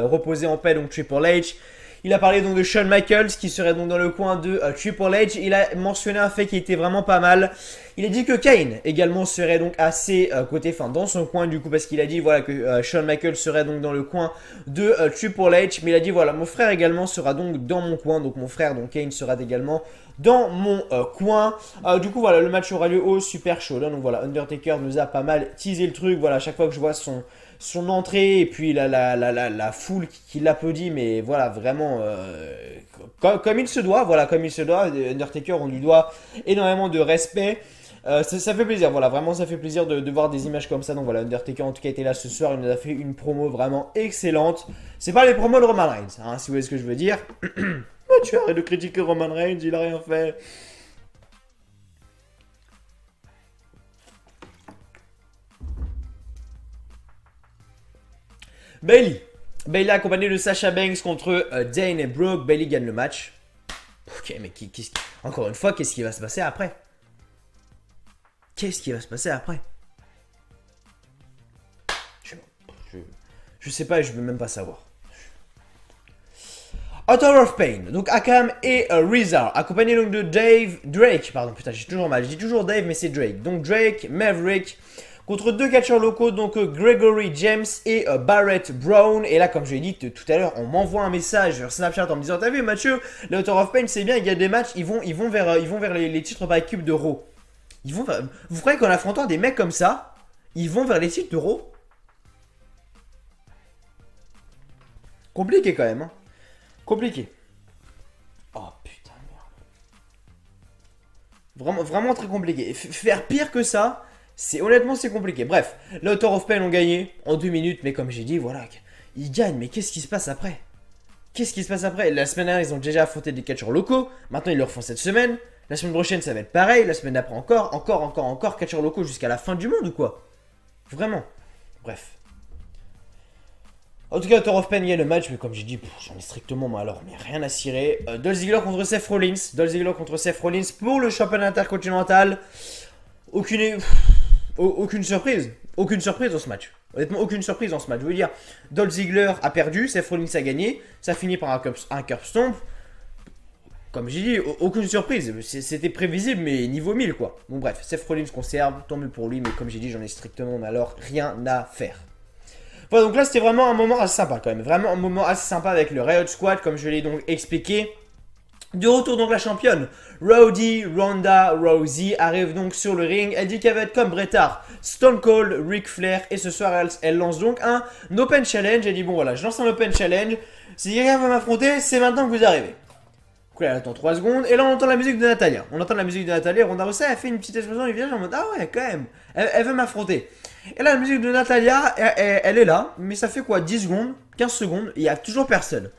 reposer en paix donc Triple H. Il a parlé donc de Shawn Michaels qui serait donc dans le coin de Triple H. Il a mentionné un fait qui était vraiment pas mal. Il a dit que Kane également serait donc à ses côtés, enfin dans son coin du coup parce qu'il a dit voilà que Shawn Michaels serait donc dans le coin de Triple H. Mais il a dit voilà mon frère également sera donc dans mon coin. Donc mon frère donc Kane sera également dans mon coin. Du coup voilà le match aura lieu au Super Showdown. Donc voilà Undertaker nous a pas mal teasé le truc. Voilà à chaque fois que je vois son entrée et puis la foule qui l'applaudit, mais voilà vraiment comme il se doit, voilà comme il se doit. Undertaker on lui doit énormément de respect. Ça fait plaisir, voilà, vraiment ça fait plaisir de voir des images comme ça. Donc voilà, Undertaker en tout cas était là ce soir, il nous a fait une promo vraiment excellente. C'est pas les promos de Roman Reigns, hein, si vous voyez ce que je veux dire. Tu arrêtes de critiquer Roman Reigns, il a rien fait. Bayley accompagné de Sasha Banks contre Dane et Brooke. Bayley gagne le match. Ok, mais encore une fois, qu'est-ce qui va se passer après? Qu'est-ce qui va se passer après? Je sais pas et je veux même pas savoir. Author of Pain, donc Akam et Rizar, accompagné donc de Drake, pardon, putain j'ai toujours mal, je dis toujours Dave mais c'est Drake. Donc Drake, Maverick, contre deux catcheurs locaux, donc Gregory James et Barrett Brown. Et là, comme je l'ai dit tout à l'heure, on m'envoie un message sur Snapchat en me disant: t'as vu Mathieu, les Author of Pain c'est bien, il y a des matchs, ils vont vers les titres par équipe de Raw. Vous croyez qu'en affrontant des mecs comme ça, ils vont vers les titres de Raw? Compliqué quand même, hein. Compliqué. Oh putain de merde. Vraiment très compliqué. Faire pire que ça, honnêtement c'est compliqué. Bref, les Author of Pain ont gagné en 2 minutes, mais comme j'ai dit, voilà, ils gagnent. Mais qu'est-ce qui se passe après? Qu'est-ce qui se passe après? La semaine dernière, ils ont déjà affronté des catcheurs locaux. Maintenant, ils le refont cette semaine. La semaine prochaine, ça va être pareil. La semaine d'après, encore. Catcheurs locaux jusqu'à la fin du monde ou quoi? Vraiment. Bref. En tout cas, Author of Pain gagne le match, mais comme j'ai dit, j'en ai strictement, moi alors, mais rien à cirer. Dolph Ziggler contre Seth Rollins. Dolph Ziggler contre Seth Rollins pour le championnat intercontinental. Aucune surprise. Aucune surprise dans ce match. Honnêtement, aucune surprise dans ce match. Je veux dire, Dolph Ziggler a perdu, Seth Rollins a gagné. Ça finit par un curb stomp. Comme j'ai dit, aucune surprise. C'était prévisible, mais niveau 1000 quoi. Bon bref, Seth Rollins conserve, tant mieux pour lui, mais comme j'ai dit, j'en ai strictement, mais alors, rien à faire. Voilà, donc là, c'était vraiment un moment assez sympa quand même. Vraiment un moment assez sympa avec le Riot Squad, comme je l'ai donc expliqué. De retour donc la championne, Rowdy Ronda Rousey arrive donc sur le ring. Elle dit qu'elle va être comme Bret Hart, Stone Cold, Ric Flair. Et ce soir, elle lance donc un Open Challenge. Elle dit bon voilà, je lance un Open Challenge. Si quelqu'un veut m'affronter, c'est maintenant que vous arrivez. Donc là, elle attend 3 secondes. Et là, on entend la musique de Natalya. Ronda Rousey, elle fait une petite explosion du visage en mode ah ouais, quand même. Elle veut m'affronter. Et là, la musique de Natalya, elle est là. Mais ça fait quoi, 10 secondes, 15 secondes. Il n'y a toujours personne.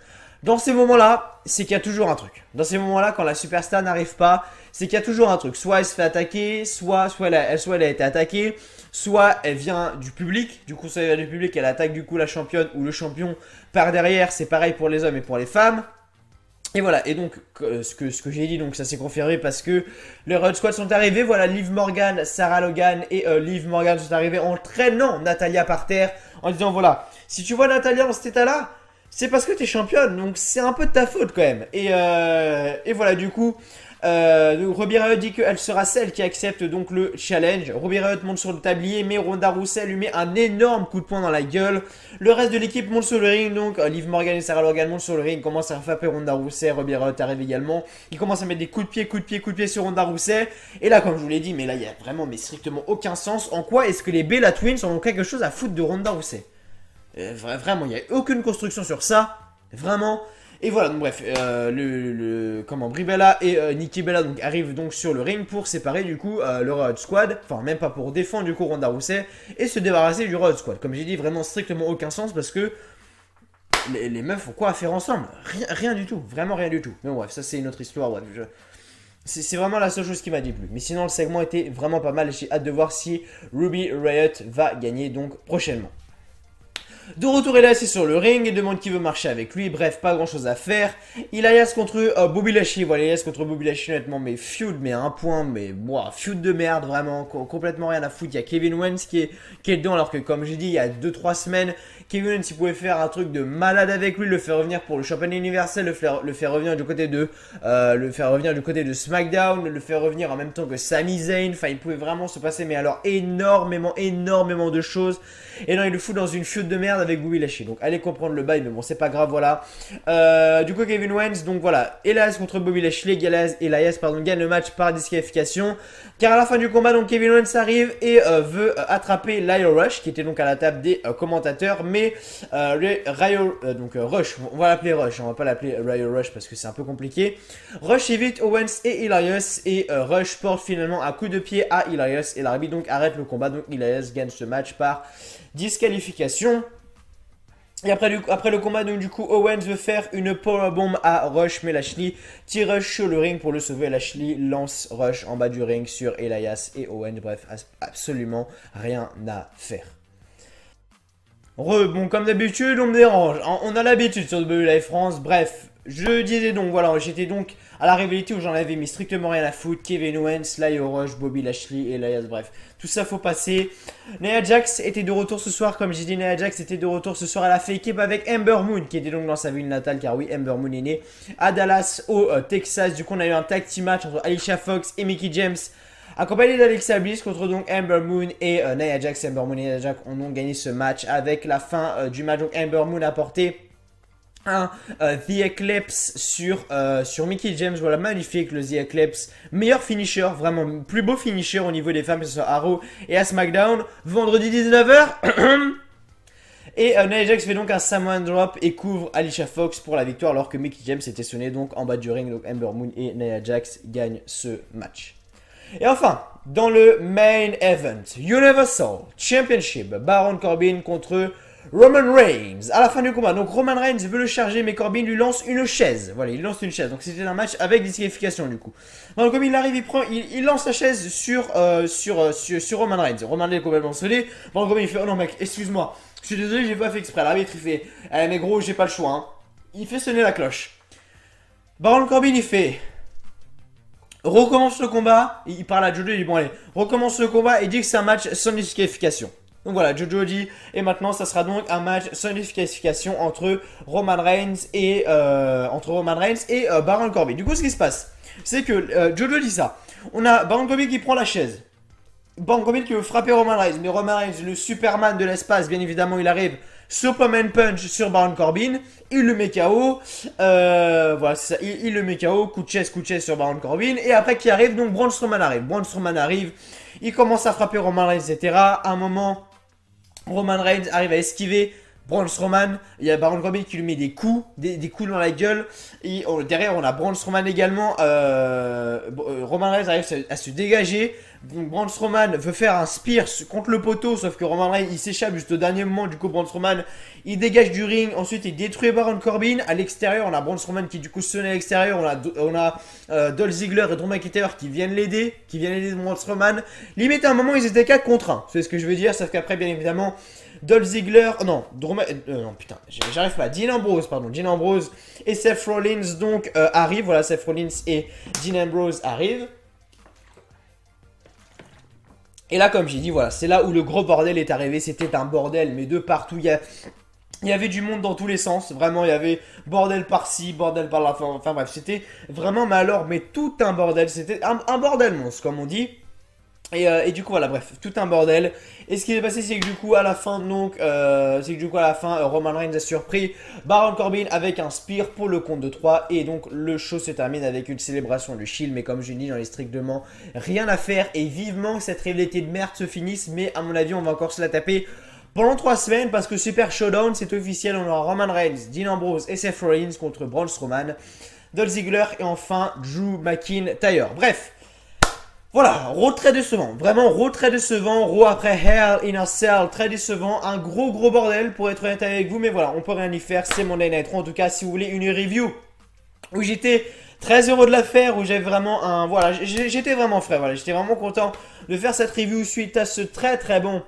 Dans ces moments-là, c'est qu'il y a toujours un truc. Dans ces moments-là, quand la superstar n'arrive pas, c'est qu'il y a toujours un truc. Soit elle se fait attaquer, soit elle a été attaquée, soit elle vient du public. Du coup, ça vient du public, elle attaque du coup la championne ou le champion par derrière. C'est pareil pour les hommes et pour les femmes. Et voilà, et donc ce que j'ai dit, donc ça s'est confirmé parce que les Riot Squad sont arrivés. Voilà, Liv Morgan, Sarah Logan et Liv Morgan sont arrivés en traînant Natalya par terre en disant voilà, si tu vois Natalya en cet état-là, c'est parce que t'es championne, donc c'est un peu de ta faute quand même. Et voilà, du coup, Ruby Riott dit qu'elle sera celle qui accepte donc le challenge. Ruby Riott monte sur le tablier, mais Ronda Rousey lui met un énorme coup de poing dans la gueule. Le reste de l'équipe monte sur le ring, donc Liv Morgan et Sarah Logan montent sur le ring, commencent à frapper Ronda Rousey. Ruby Riott arrive également. Ils commencent à mettre des coups de pied sur Ronda Rousey. Et là, comme je vous l'ai dit, mais là, il y a vraiment mais strictement aucun sens. En quoi est-ce que les Bella Twins ont quelque chose à foutre de Ronda Rousey? Vraiment, il n'y a aucune construction sur ça. Vraiment. Et voilà, donc bref, Brie Bella et Nikki Bella donc, arrivent donc sur le ring pour séparer du coup le Riot Squad. Enfin, même pas pour défendre du coup Ronda Rousey et se débarrasser du Riot Squad. Comme j'ai dit, vraiment strictement aucun sens parce que les meufs ont quoi à faire ensemble? Rien du tout, vraiment rien du tout. Mais bon, bref, ça c'est une autre histoire. Bref, c'est vraiment la seule chose qui m'a déplu. Mais sinon, le segment était vraiment pas mal et j'ai hâte de voir si Ruby Riott va gagner donc prochainement. De retour, Elias est sur le ring et demande qui veut marcher avec lui. Bref, pas grand chose à faire. Elias contre Bobby Lashley. Voilà, Elias contre Bobby Lashley, honnêtement, mais feud, mais à un point, mais wow, feud de merde, vraiment, complètement rien à foutre. Il y a Kevin Owens qui est dedans, alors que comme j'ai dit, il y a 2-3 semaines, Kevin Owens, il pouvait faire un truc de malade avec lui, le faire revenir pour le championnat universel, le faire revenir du côté de SmackDown, le faire revenir en même temps que Sami Zayn. Enfin, il pouvait vraiment se passer, mais alors énormément de choses. Et non, il le fout dans une feud de merde avec Bobby Lashley. Donc allez comprendre le bail, mais bon, c'est pas grave, voilà. Du coup, Kevin Owens, donc voilà, Elias contre Bobby Lashley. Elias gagne le match par disqualification. Car à la fin du combat, donc Kevin Owens arrive et veut attraper Lio Rush, qui était donc à la table des commentateurs. Mais Rush, on va l'appeler Rush, on va pas l'appeler Lio Rush parce que c'est un peu compliqué. Rush évite Owens et Elias et Rush porte finalement un coup de pied à Elias. Et l'arbitre donc arrête le combat, donc Elias gagne ce match par disqualification. Et après le combat, donc du coup, Owens veut faire une powerbomb à Rush, mais Lashley tire Rush sur le ring pour le sauver. Lashley lance Rush en bas du ring sur Elias et Owens. Bref, absolument rien à faire. Bon, comme d'habitude, on me dérange. On a l'habitude sur WWE Live France. Bref, je disais donc, voilà, j'étais donc à la rivalité où j'en avais mis strictement rien à foutre. Kevin Owens, Lio Rush, Bobby Lashley et Elias, bref. Tout ça, faut passer. Nia Jax était de retour ce soir, comme j'ai dit, Nia Jax était de retour ce soir. Elle a fait équipe avec Ember Moon, qui était donc dans sa ville natale, car oui, Ember Moon est née à Dallas, au Texas. Du coup, on a eu un tag team match entre Alicia Fox et Mickie James, accompagné d'Alexa Bliss contre donc Ember Moon et Nia Jax. Ember Moon et Nia Jax ont donc gagné ce match avec la fin du match. Donc Ember Moon a porté un The Eclipse sur Mickie James. Voilà, magnifique le The Eclipse. Meilleur finisher, vraiment plus beau finisher au niveau des femmes, que ce soit à Raw et à SmackDown. Vendredi 19h. Et Nia Jax fait donc un Samoan Drop et couvre Alicia Fox pour la victoire, alors que Mickie James était sonné donc en bas du ring. Donc Ember Moon et Nia Jax gagnent ce match. Et enfin, dans le main event, Universal Championship, Baron Corbin contre Roman Reigns, à la fin du combat, donc Roman Reigns veut le charger, mais Corbin lui lance une chaise. Voilà, il lance une chaise. Donc c'était un match avec disqualification du coup. Donc comme il arrive, il lance la chaise sur Roman Reigns. Roman Reigns est complètement sonné. Bon, Corbin il fait, oh non mec, excuse-moi, je suis désolé, j'ai pas fait exprès. L'arbitre il fait, eh mais gros, j'ai pas le choix. Hein. Il fait sonner la cloche. Baron Corbin il fait, recommence le combat. Il parle à Jojo, il dit bon allez, recommence le combat et dit que c'est un match sans disqualification. Donc voilà, Jojo dit, et maintenant ça sera donc un match sans disqualification entre Roman Reigns et Baron Corbin. Du coup, ce qui se passe, c'est que Jojo dit ça. On a Baron Corbin qui prend la chaise. Baron Corbin qui veut frapper Roman Reigns, mais Roman Reigns, le Superman de l'espace, bien évidemment, il arrive. Superman Punch sur Baron Corbin, il le met KO, voilà c'est ça, il le met KO, coup de chaise sur Baron Corbin, et après qui arrive, donc Braun Strowman arrive, il commence à frapper Roman Reigns, etc. À un moment, Roman Reigns arrive à esquiver Braun Strowman, il y a Baron Corbin qui lui met des coups dans la gueule, et derrière on a Braun Strowman également, Roman Reigns arrive à se dégager, donc Braun Strowman veut faire un spear contre le poteau, sauf que Roman Reigns il s'échappe juste au dernier moment, du coup Braun Strowman il dégage du ring, ensuite il détruit Baron Corbin, à l'extérieur on a Braun Strowman qui du coup sonne à l'extérieur, on a Dolph Ziggler et Drew McIntyre qui viennent l'aider, Braun Strowman, limite à un moment ils étaient 4 contre 1, c'est ce que je veux dire, sauf qu'après bien évidemment Dolph Ziggler, non, non putain, j'arrive pas, Dean Ambrose et Seth Rollins donc arrivent, voilà Seth Rollins et Dean Ambrose arrivent. Et là, comme j'ai dit, voilà, c'est là où le gros bordel est arrivé. C'était un bordel, mais de partout. Il y avait du monde dans tous les sens. Vraiment, il y avait bordel par-ci, bordel par-là. Enfin bref, c'était vraiment, mais tout un bordel. C'était un bordel monstre, comme on dit. Et du coup, voilà, bref, tout un bordel. Et ce qui s'est passé, c'est que du coup, à la fin, Roman Reigns a surpris Baron Corbin avec un spear pour le compte de 3. Et donc, le show se termine avec une célébration du Shield. Mais comme je dis, j'en ai strictement rien à faire. Et vivement que cette rivalité de merde se finisse. Mais à mon avis, on va encore se la taper pendant 3 semaines. Parce que Super Showdown, c'est officiel. On aura Roman Reigns, Dean Ambrose et Seth Rollins contre Braun Strowman, Dolph Ziggler et enfin Drew McIntyre. Bref. Voilà, Raw très décevant, vraiment Raw très décevant, Raw après Hell in a Cell très décevant, un gros bordel pour être honnête avec vous, mais voilà, on peut rien y faire, c'est Monday Night Raw. En tout cas, si vous voulez une review où j'étais très heureux de la faire, où j'avais vraiment un, voilà, j'étais vraiment frais, voilà, j'étais vraiment content de faire cette review suite à ce très bon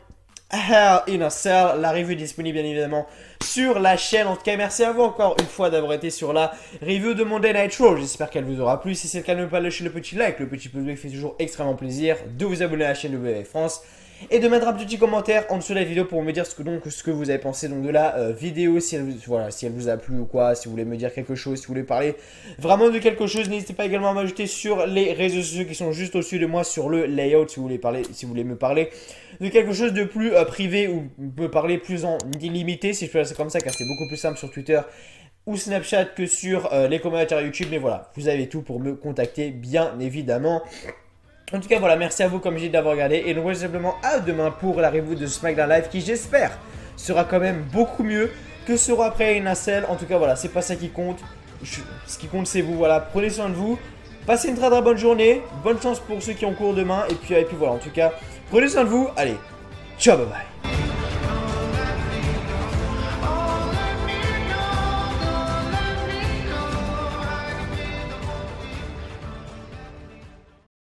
Hell in a Cell. La review est disponible bien évidemment sur la chaîne. En tout cas, merci à vous encore une fois d'avoir été sur la review de Monday Night Raw. J'espère qu'elle vous aura plu. Si c'est le cas, n'oubliez pas de lâcher le petit like, le petit pouce bleu qui fait toujours extrêmement plaisir, de vous abonner à la chaîne de WWE France et de mettre un petit commentaire en dessous de la vidéo pour me dire ce que vous avez pensé donc de la vidéo, si elle vous a plu ou quoi, si vous voulez me dire quelque chose, si vous voulez parler vraiment de quelque chose. N'hésitez pas également à m'ajouter sur les réseaux sociaux qui sont juste au-dessus de moi sur le layout si vous voulez me parler de quelque chose de plus privé ou me parler plus en illimité, si je peux dire ça comme ça, car c'est beaucoup plus simple sur Twitter ou Snapchat que sur les commentaires YouTube. Mais voilà, vous avez tout pour me contacter bien évidemment. En tout cas, voilà, merci à vous comme j'ai dit d'avoir regardé. Et donc, tout simplement à demain pour la review de SmackDown Live qui, j'espère, sera quand même beaucoup mieux que ce Raw après une nacelle. En tout cas, voilà, c'est pas ça qui compte. Ce qui compte, c'est vous. Voilà, prenez soin de vous. Passez une très bonne journée. Bonne chance pour ceux qui ont cours demain. Et puis voilà, en tout cas, prenez soin de vous. Allez, ciao, bye bye.